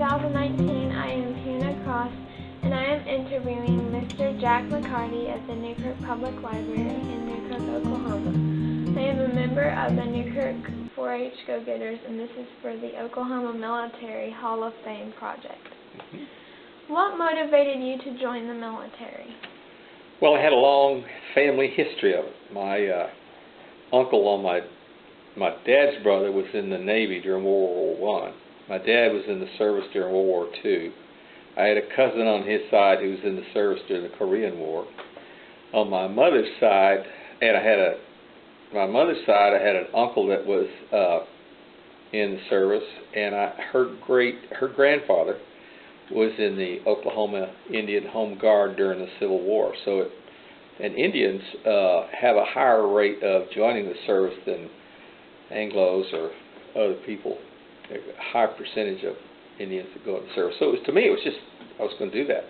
2019, I am Tuna Cross, and I am interviewing Mr. Jack McCarty at the Newkirk Public Library in Newkirk, Oklahoma. I am a member of the Newkirk 4-H Go-Getters, and this is for the Oklahoma Military Hall of Fame project. What motivated you to join the military? Well, I had a long family history of it. My uncle on my dad's brother was in the Navy during World War I. My dad was in the service during World War II. I had a cousin on his side who was in the service during the Korean War. On my mother's side, I had an uncle that was in the service, and her grandfather was in the Oklahoma Indian Home Guard during the Civil War. And Indians have a higher rate of joining the service than Anglos or other people. A high percentage of Indians that go into the service. So to me, it was just, I was going to do that.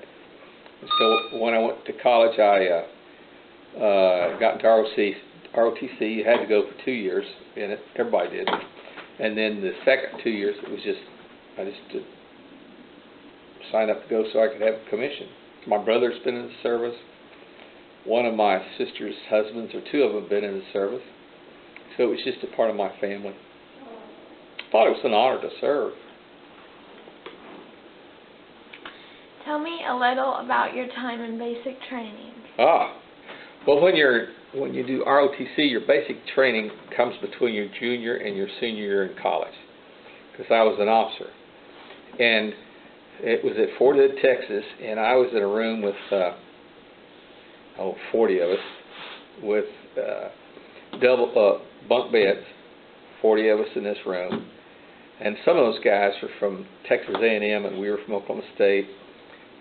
And so when I went to college, I got into ROTC. You had to go for 2 years in it. Everybody did. And then the second 2 years, it was just, I just signed up to go so I could have a commission. My brother's been in the service. One of my sister's husbands, or two of them, have been in the service. So it was just a part of my family. I thought it was an honor to serve. Tell me a little about your time in basic training. Well, when you do ROTC, your basic training comes between your junior and your senior year in college, because I was an officer. And it was at Fort Hood, Texas, and I was in a room with 40 of us, with double bunk beds, 40 of us in this room. And some of those guys were from Texas A&M, and we were from Oklahoma State.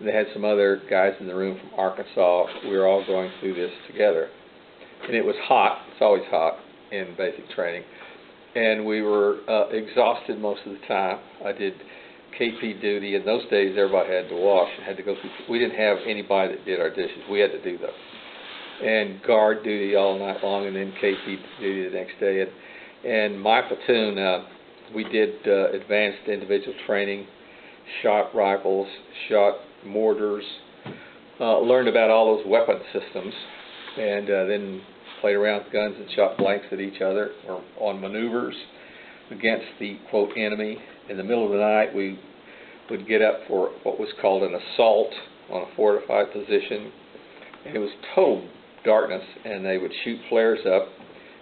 And they had some other guys in the room from Arkansas. We were all going through this together. And it was hot. It's always hot in basic training. And we were exhausted most of the time. I did KP duty. In those days, everybody had to wash and had to go through. We didn't have anybody that did our dishes. We had to do those. And guard duty all night long, and then KP duty the next day. And my platoon, we did advanced individual training, shot rifles, shot mortars, learned about all those weapon systems, and then played around with guns and shot blanks at each other, or on maneuvers against the, quote, enemy. In the middle of the night, we would get up for what was called an assault on a fortified position, and it was total darkness, and they would shoot flares up,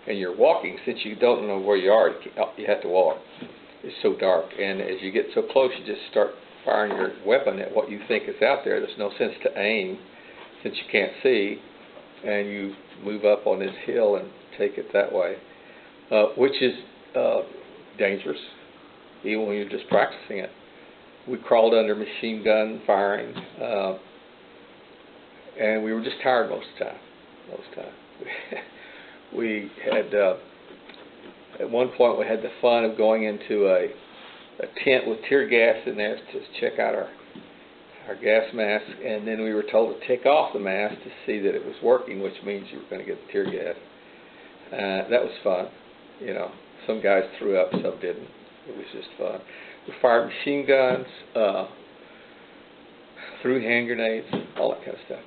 and you're walking. Since you don't know where you are, you have to walk. It's so dark, and as you get so close, you just start firing your weapon at what you think is out there. There's no sense to aim since you can't see, and you move up on this hill and take it that way, which is dangerous, even when you're just practicing it. We crawled under machine gun firing, and we were just tired most of the time. We had, at one point, we had the fun of going into a tent with tear gas in there to check out our gas mask, and then we were told to take off the mask to see that it was working, which means you were going to get the tear gas. That was fun. You know, some guys threw up, some didn't. It was just fun. We fired machine guns, threw hand grenades, all that kind of stuff.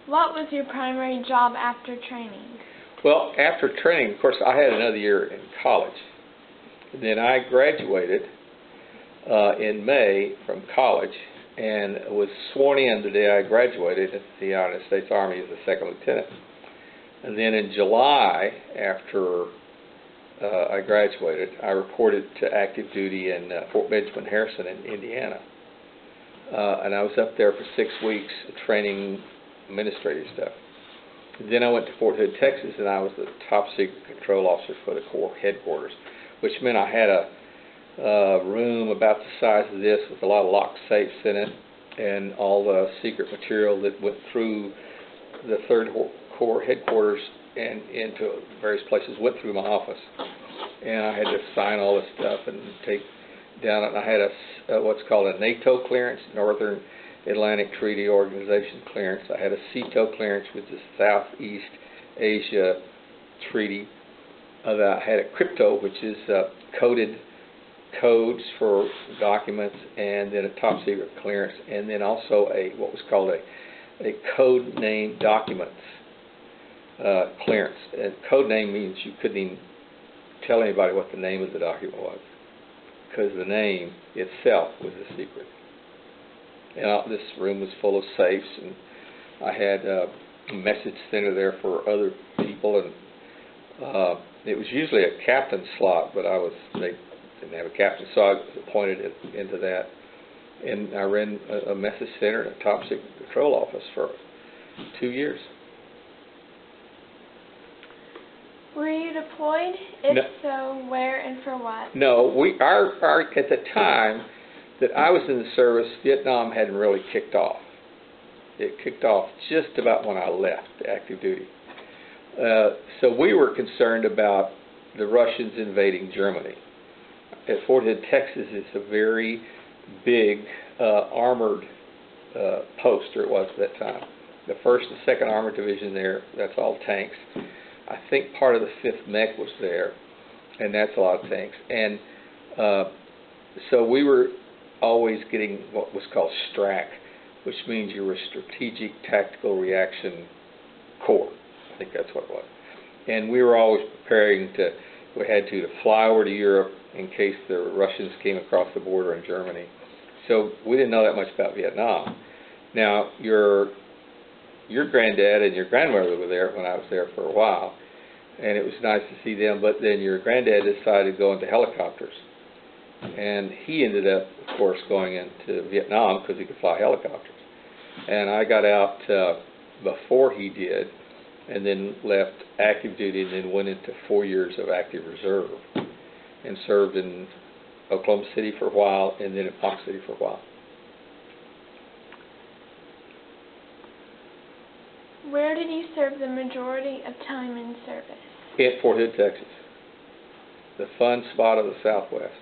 What was your primary job after training? Well, after training, of course, I had another year in college. And then I graduated in May from college and was sworn in the day I graduated at the United States Army as a second lieutenant. And then in July, after I graduated, I reported to active duty in Fort Benjamin Harrison in Indiana. And I was up there for 6 weeks training administrative stuff. Then I went to Fort Hood, Texas, and I was the top secret control officer for the Corps headquarters, which meant I had a room about the size of this with a lot of locked safes in it, and all the secret material that went through the 3rd Corps headquarters and into various places went through my office. And I had to sign all this stuff and take down it. And I had what's called a NATO clearance, Northern Atlantic Treaty Organization clearance. I had a CETO clearance, which is Southeast Asia Treaty. I had a crypto, which is coded codes for documents, and then a top secret clearance, and then also what was called a code name documents clearance. And code name means you couldn't even tell anybody what the name of the document was, because the name itself was a secret. And this room was full of safes, and I had a message center there for other people, and it was usually a captain slot, but they didn't have a captain, so I was appointed into that. And I ran a message center and a top secret control office for 2 years. Were you deployed? If No. so, where and for what? No, at the time that I was in the service, Vietnam hadn't really kicked off. It kicked off just about when I left active duty. So we were concerned about the Russians invading Germany. At Fort Hood, Texas, it's a very big armored post, or it was at that time. The 1st and 2nd Armored Division there, that's all tanks. I think part of the 5th Mech was there, and that's a lot of tanks. And so we were always getting what was called STRAC, which means you were a Strategic Tactical Reaction Corps. I think that's what it was. And we were always preparing we had to fly over to Europe in case the Russians came across the border in Germany. So we didn't know that much about Vietnam. Now, your granddad and your grandmother were there when I was there for a while, and it was nice to see them, but then your granddad decided to go into helicopters. And he ended up, of course, going into Vietnam because he could fly helicopters. And I got out before he did, and then left active duty, and then went into 4 years of active reserve, and served in Oklahoma City for a while, and then in Ponca City for a while. Where did you serve the majority of time in service? At Fort Hood, Texas, the fun spot of the Southwest.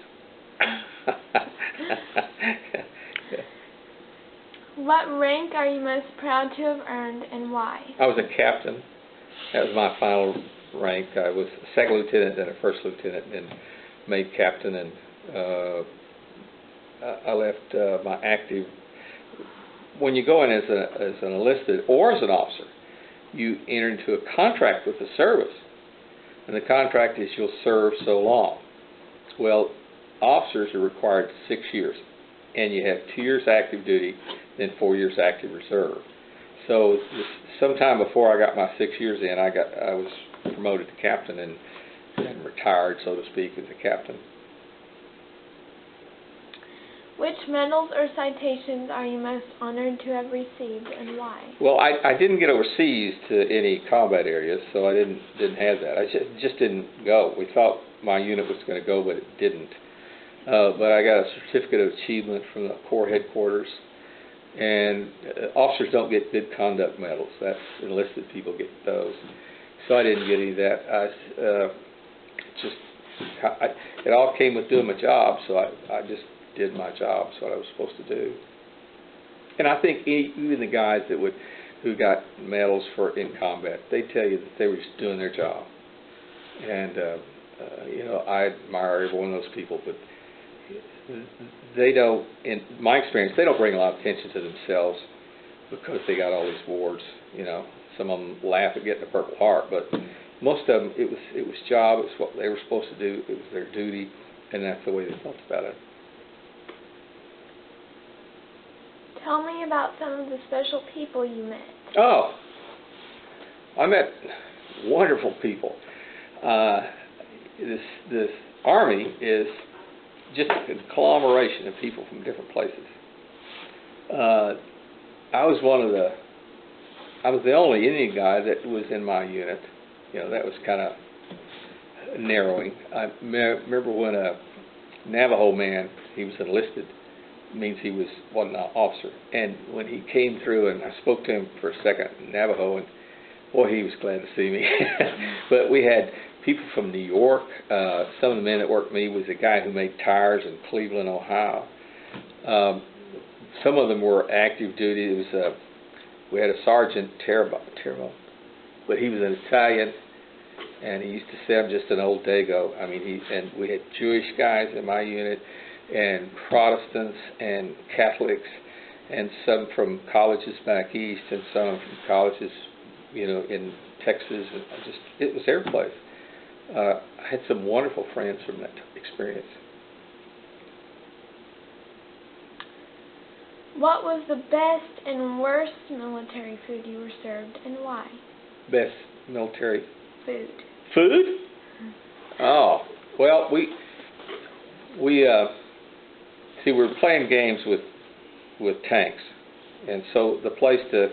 What rank are you most proud to have earned, and why? I was a captain. That was my final rank. I was a 2nd lieutenant, then a 1st lieutenant, and then made captain. And I left my active. When you go in as an enlisted or as an officer, you enter into a contract with the service, and the contract is you'll serve so long. Well, officers are required 6 years, and you have 2 years active duty, then 4 years active reserve. So sometime before I got my 6 years in, I was promoted to captain and retired, so to speak, as a captain. Which medals or citations are you most honored to have received, and why? Well, I didn't get overseas to any combat areas, so I didn't have that. I just didn't go. We thought my unit was going to go, but it didn't. But I got a certificate of achievement from the Corps headquarters, and officers don't get good conduct medals. That's enlisted people get those. So I didn't get any of that. It all came with doing my job, so I just did my job. That's what I was supposed to do. And I think even the guys who got medals for in combat, they tell you that they were just doing their job. And I admire every one of those people, but they don't, in my experience, they don't bring a lot of attention to themselves because they got all these awards. Some of them laugh at getting a Purple Heart, but most of them, it was job, it was what they were supposed to do, it was their duty, and that's the way they felt about it. Tell me about some of the special people you met. Oh, I met wonderful people. This Army is just a conglomeration of people from different places. I was the only Indian guy that was in my unit. That was kind of narrowing. I remember when a Navajo man, he was enlisted, means he wasn't an officer, and when he came through and I spoke to him for a second in Navajo, and boy, he was glad to see me. But we had people from New York. Some of the men that worked with me was a guy who made tires in Cleveland, Ohio. Some of them were active duty. We had a Sergeant Terrible, but he was an Italian. and he used to say I'm just an old Dago. I mean, and we had Jewish guys in my unit, and Protestants and Catholics, and some from colleges back east, and some from colleges, in Texas, and it was every place. I had some wonderful friends from that experience. What was the best and worst military food you were served, and why? Best military Food. Food? Oh, well, we were playing games with tanks, and so the place to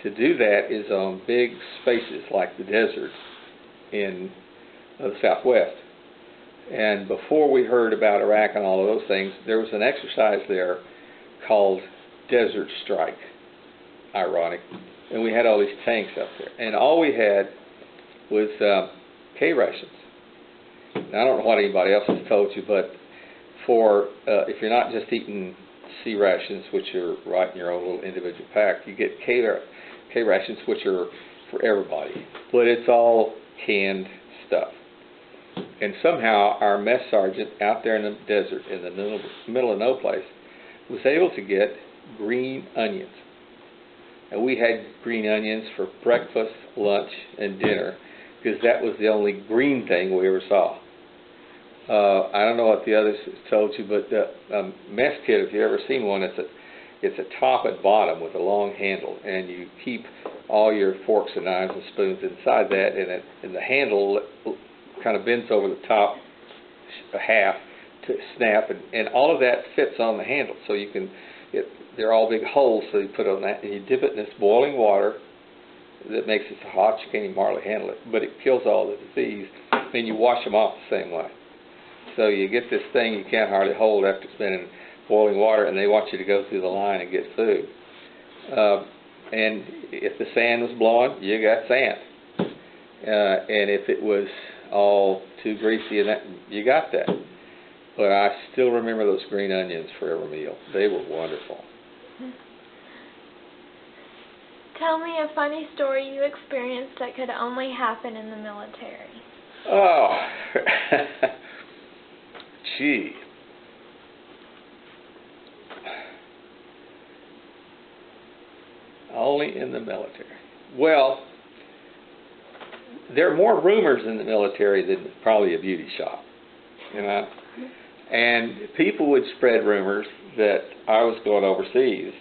do that is on big spaces like the desert in the Southwest. And before we heard about Iraq and all of those things, there was an exercise there called Desert Strike. Ironic. And we had all these tanks up there, and all we had was K rations. Now, I don't know what anybody else has told you, but if you're not just eating C rations, which are right in your own little individual pack, you get K rations, which are for everybody, but it's all canned stuff. And somehow our mess sergeant out there in the desert, in the middle of no place, was able to get green onions. And we had green onions for breakfast, lunch, and dinner, because that was the only green thing we ever saw. I don't know what the others told you, but the mess kit, if you've ever seen one, it's a top and bottom with a long handle, and you keep all your forks and knives and spoons inside that, and the handle kind of bends over the top half to snap, and all of that fits on the handle, so you can. They're all big holes, so you put it on that, and you dip it in this boiling water that makes it so hot you can't even hardly handle it, but it kills all the disease, and you wash them off the same way. So you get this thing you can't hardly hold after it's been in boiling water, and they want you to go through the line and get food. And if the sand was blowing, you got sand. And if it was all too greasy, and that, you got that. But I still remember those green onions for every meal. They were wonderful. Tell me a funny story you experienced that could only happen in the military. Oh, gee. Only in the military. Well, there are more rumors in the military than probably a beauty shop, And people would spread rumors that I was going overseas,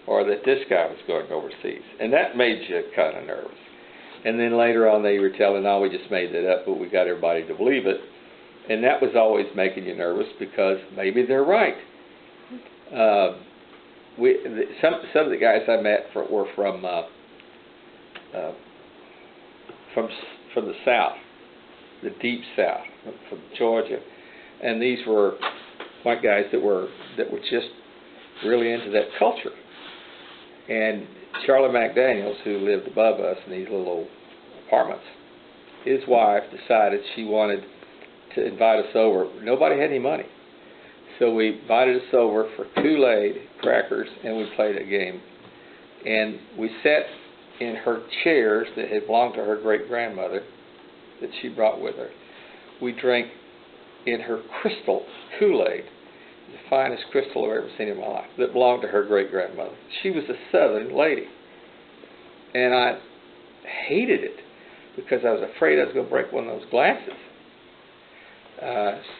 or that this guy was going overseas. And that made you kind of nervous. And then later on they were telling, we just made that up, but we got everybody to believe it. And that was always making you nervous, because maybe they're right. Some of the guys I met were from the South, the deep South, from Georgia. And these were white guys that were just really into that culture. And Charlie McDaniels, who lived above us in these little apartments, his wife decided she wanted to invite us over. Nobody had any money, so we invited us over for Kool-Aid, crackers, and we played a game. And we sat in her chairs that had belonged to her great-grandmother that she brought with her. We drank in her crystal Kool-Aid, the finest crystal I've ever seen in my life, that belonged to her great-grandmother. She was a Southern lady. And I hated it, because I was afraid I was going to break one of those glasses.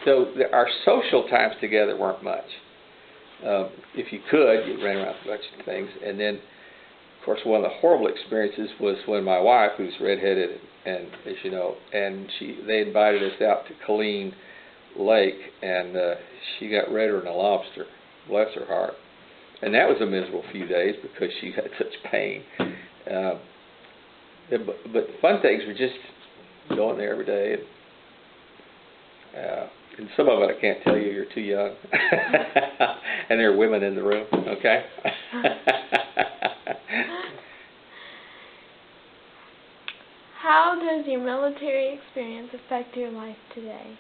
So our social times together weren't much. If you could, you ran around watching things. And then, of course, one of the horrible experiences was when my wife, who's redheaded, and as you know, and they invited us out to Killeen Lake, and she got redder than a lobster. Bless her heart. And that was a miserable few days, because she had such pain. But the fun things were just going there every day. And some of it I can't tell you, you're too young. And there are women in the room, okay? How does your military experience affect your life today?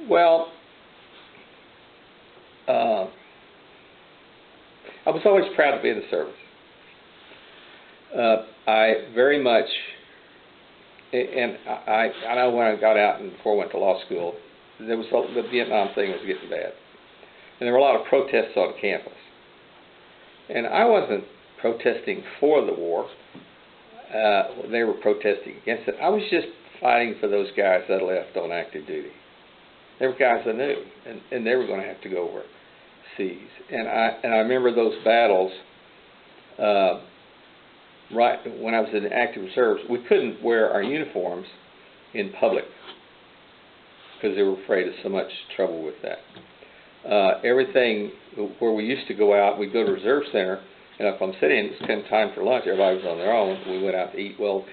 Well, I was always proud to be in the service. I very much And I know when I got out and before I went to law school, there was the Vietnam thing was getting bad, and there were a lot of protests on campus. And I wasn't protesting for the war. They were protesting against it. I was just fighting for those guys that left on active duty. They were guys I knew, and they were going to have to go overseas. And I remember those battles. Right when I was in the active reserves, we couldn't wear our uniforms in public because they were afraid of so much trouble with that. Everything where we used to go out, we'd go to Reserve Center in Oklahoma City and spend time for lunch. Everybody was on their own. We went out to eat. Well,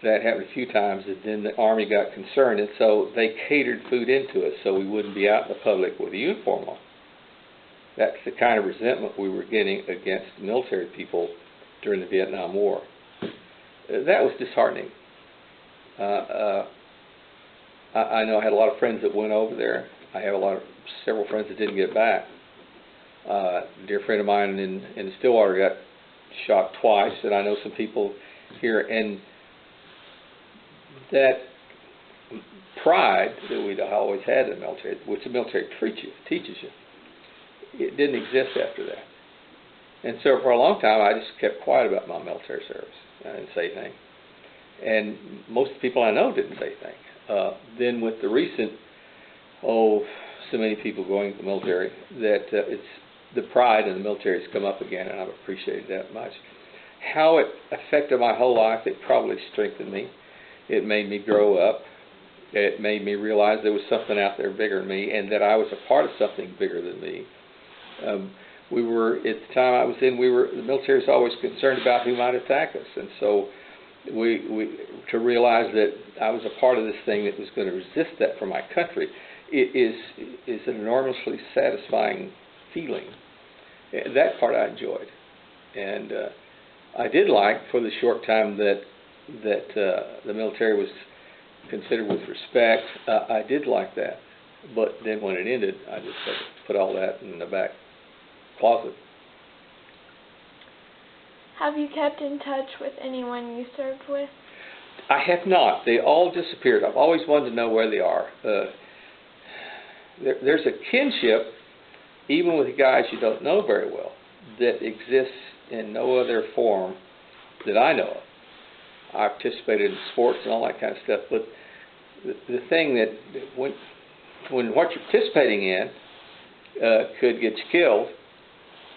that happened a few times, and then the Army got concerned, and so they catered food into us so we wouldn't be out in the public with a uniform on. That's the kind of resentment we were getting against military people during the Vietnam War. That was disheartening. I know I had a lot of friends that went over there. I have several friends that didn't get back. A dear friend of mine in Stillwater got shot twice, and I know some people here. And that pride that we'd always had in the military, which the military teaches you, it didn't exist after that. And so for a long time, I just kept quiet about my military service. I didn't say anything. And most people I know didn't say anything. Then with the recent, so many people going to the military, that it's the pride in the military has come up again, and I've appreciated that much. How it affected my whole life, it probably strengthened me. It made me grow up. It made me realize there was something out there bigger than me, and that I was a part of something bigger than me. We were, at the time I was in, the military was always concerned about who might attack us. And so to realize that I was a part of this thing that was going to resist that for my country, it is an enormously satisfying feeling. That part I enjoyed. And I did like, for the short time that the military was considered with respect, I did like that. But then when it ended, I just had to put all that in the back closet. Have you kept in touch with anyone you served with? I have not. They all disappeared. I've always wanted to know where they are. There's a kinship, even with guys you don't know very well, that exists in no other form that I know of. I participated in sports and all that kind of stuff, but the thing that when what you're participating in could get you killed,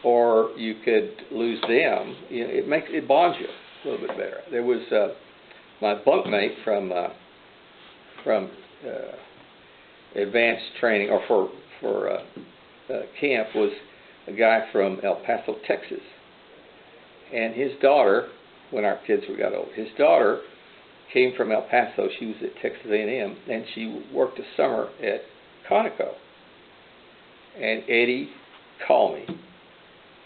or you could lose them, it bonds you a little bit better. There was my bunkmate from advanced training, or for camp, was a guy from El Paso, Texas, and his daughter, when our kids got old, his daughter came from El Paso. She was at Texas A&M, and she worked a summer at Conoco. And Eddie called me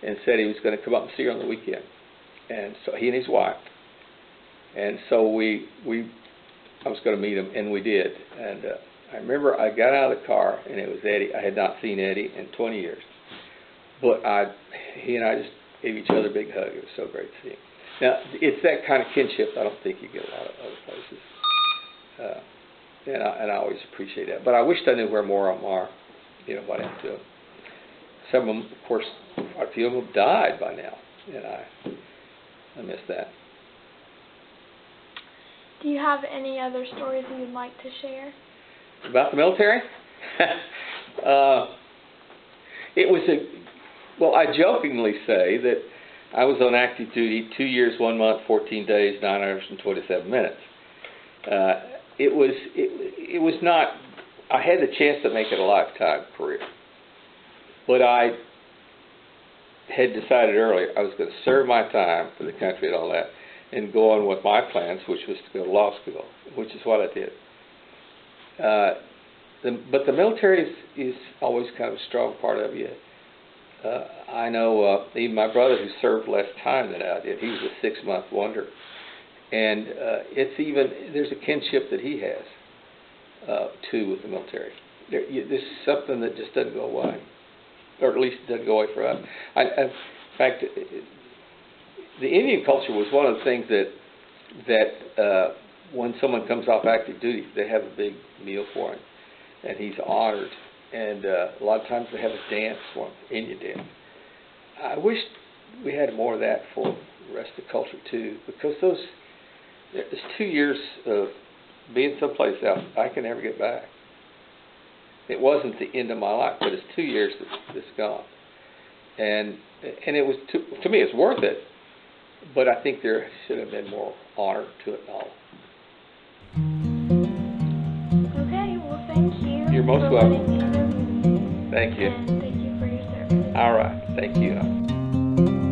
and said he was going to come up and see her on the weekend. And so he and his wife. And so I was going to meet him, and we did. And I remember I got out of the car, and it was Eddie. I had not seen Eddie in 20 years. But he and I just gave each other a big hug. It was so great to see him. Now, it's that kind of kinship I don't think you get a lot of other places. And I always appreciate that. But I wished I knew where more of them are, what happened to them. Some of them, of course, a few of them have died by now, and I miss that. Do you have any other stories you'd like to share? About the military? I jokingly say that I was on active duty 2 years, 1 month, 14 days, 9 hours, and 27 minutes. It was not, I had the chance to make it a lifetime career. But I had decided earlier I was going to serve my time for the country and all that, and go on with my plans, which was to go to law school, which is what I did. But the military is always kind of a strong part of you. I know even my brother, who served less time than I did, he was a 6-month wonder. And there's a kinship that he has, too, with the military. This is something that just doesn't go away, or at least it doesn't go away for us. In fact, the Indian culture was one of the things that when someone comes off active duty, they have a big meal for him, and he's honored. And a lot of times they have a dance for him, Indian dance. I wish we had more of that for the rest of the culture too, because it's 2 years of being someplace else I can never get back. It wasn't the end of my life, but it's 2 years that's gone. And it was, to me, it's worth it, but I think there should have been more honor to it all. Okay, well, thank you. You're most for welcome. letting me interview you. Thank you. And thank you for your service. All right. Thank you.